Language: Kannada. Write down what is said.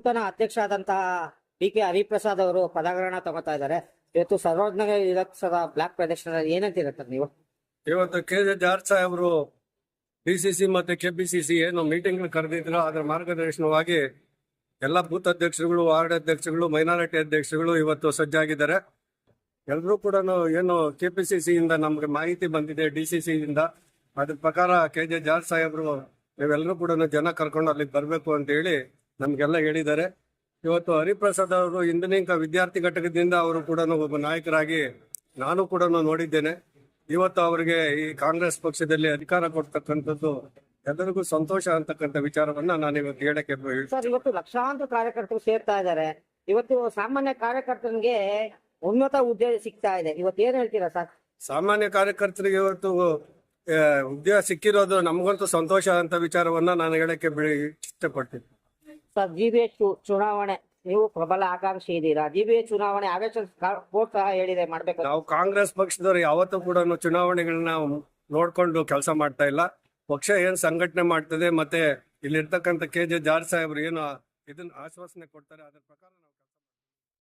ನೂತನ ಅಧ್ಯಕ್ಷ ಆದಂತಹ ಡಿ.ಕೆ. ಹರಿಪ್ರಸಾದ್ ಅವರು ಪದಗ್ರಹಣ ತಗೋತಾ ಇದ್ದಾರೆ. ಇವತ್ತು ಸರ್ವಜ್ಞ ವಿಧಾನಸಭಾ ಬ್ಲಾಕ್ ಪ್ರದೇಶದಲ್ಲಿ ಏನಂತೀರ ಸರ್ ನೀವು? ಇವತ್ತು ಕೆ.ಜೆ. ಜಾರ್ಜ್ ಸಾಹೇಬ್ರು ಡಿಸಿಸಿ ಮತ್ತೆ ಕೆಪಿಸಿಸಿ ಏನು ಮೀಟಿಂಗ್ ಕರೆದಿದ್ರು, ಅದರ ಮಾರ್ಗದರ್ಶನವಾಗಿ ಎಲ್ಲ ಬೂತ್ ಅಧ್ಯಕ್ಷರುಗಳು, ವಾರ್ಡ್ ಅಧ್ಯಕ್ಷರುಗಳು, ಮೈನಾರಿಟಿ ಅಧ್ಯಕ್ಷರುಗಳು ಇವತ್ತು ಸಜ್ಜಾಗಿದ್ದಾರೆ. ಎಲ್ಲರೂ ಕೂಡ ಏನು ಕೆಪಿಸಿಸಿ ಇಂದ ನಮ್ಗೆ ಮಾಹಿತಿ ಬಂದಿದೆ, ಡಿಸಿಸಿ ಇಂದ ಅದ್ರ ಪ್ರಕಾರ ಕೆ.ಜೆ. ಜಾರ್ಜ್ ಸಾಹೇಬ್ರು ನೀವೆಲ್ಲರೂ ಕೂಡ ಜನ ಕರ್ಕೊಂಡು ಅಲ್ಲಿಗೆ ಬರಬೇಕು ಅಂತ ಹೇಳಿ ನಮ್ಗೆಲ್ಲ ಹೇಳಿದ್ದಾರೆ. ಇವತ್ತು ಹರಿಪ್ರಸಾದ್ ಅವರು ಇಂದಿನಿಂದ ವಿದ್ಯಾರ್ಥಿ ಘಟಕದಿಂದ ಅವರು ಕೂಡ ಒಬ್ಬ ನಾಯಕರಾಗಿ ನಾನು ಕೂಡ ನೋಡಿದ್ದೇನೆ. ಇವತ್ತು ಅವರಿಗೆ ಈ ಕಾಂಗ್ರೆಸ್ ಪಕ್ಷದಲ್ಲಿ ಅಧಿಕಾರ ಕೊಡ್ತಕ್ಕಂಥದ್ದು ಎಲ್ಲರಿಗೂ ಸಂತೋಷ ಅಂತಕ್ಕಂಥ ವಿಚಾರವನ್ನ ನಾನು ಇವತ್ತು ಹೇಳಕ್ಕೆ ಸರ್, ಇವತ್ತು ಲಕ್ಷಾಂತರ ಕಾರ್ಯಕರ್ತರು ಸೇರ್ತಾ ಇದ್ದಾರೆ. ಇವತ್ತು ಸಾಮಾನ್ಯ ಕಾರ್ಯಕರ್ತನಿಗೆ ಉನ್ನತ ಹುದ್ದೆ ಸಿಗ್ತಾ ಇದೆ. ಇವತ್ತು ಏನ್ ಹೇಳ್ತೀರಾ ಸರ್? ಸಾಮಾನ್ಯ ಕಾರ್ಯಕರ್ತರಿಗೆ ಇವತ್ತು ಉದ್ಯೋಗ ಸಿಕ್ಕಿರೋದು ನಮಗಂತೂ ಸಂತೋಷ ಅಂತ ವಿಚಾರವನ್ನ ನಾನು ಹೇಳಕ್ಕೆ ಇಷ್ಟಪಡ್ತೀನಿ. ಸರ್, ಜಿಬಿಎಚ್ ಚುನಾವಣೆ ನೀವು ಪ್ರಬಲ ಆಕಾಂಕ್ಷಿ ಇದ್ದೀರಾ. ಜಿಬಿಎಚ್ ಚುನಾವಣೆ ಆವೇಶ ಕೋರ್ಟ್ ಸಹ ಹೇಳಿದೆ ಮಾಡ್ಬೇಕು. ನಾವು ಕಾಂಗ್ರೆಸ್ ಪಕ್ಷದವರು ಯಾವತ್ತೂ ಕೂಡ ಚುನಾವಣೆಗಳನ್ನ ನೋಡ್ಕೊಂಡು ಕೆಲಸ ಮಾಡ್ತಾ ಇಲ್ಲ. ಪಕ್ಷ ಏನ್ ಸಂಘಟನೆ ಮಾಡ್ತದೆ ಮತ್ತೆ ಇಲ್ಲಿರ್ತಕ್ಕಂಥ ಕೆ.ಜೆ. ಜಾರ್ಜ್ ಸಾಹೇಬ್ರು ಏನು ಇದನ್ನ ಆಶ್ವಾಸನೆ ಕೊಡ್ತಾರೆ, ಅದ್ರ ಪ್ರಕಾರ ನಾವು